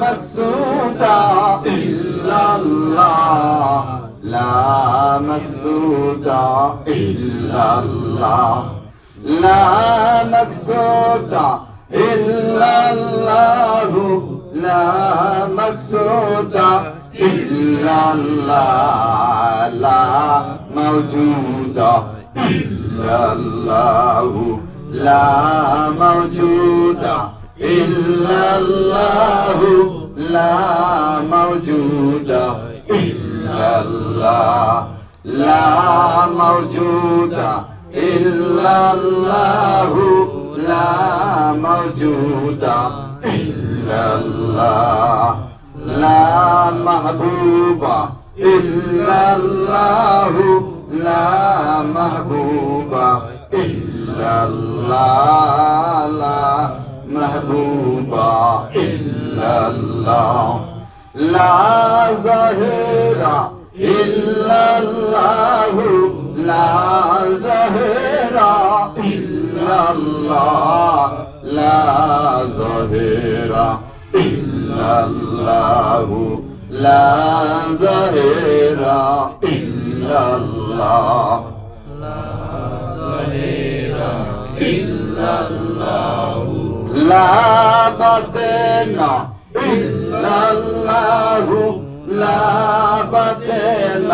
مقصودا إلا الله لا مقصودا إلا الله لا مقصودا إلا الله لا مقصودا إلا الله لا موجودا إلا الله لا موجودا إلا الله لا موجودا إلا الله لا موجودا إلا الله لا موجودا إلا الله لا محبوب إلا الله لا محبوب إلا الله لا محبوب إلا الله لا ظاهر إلا الله لا ظاهر إلا الله لا ظاهر إلا الله لا ظاهر إلا الله إلا الله لا باطن إلا الله لا باطن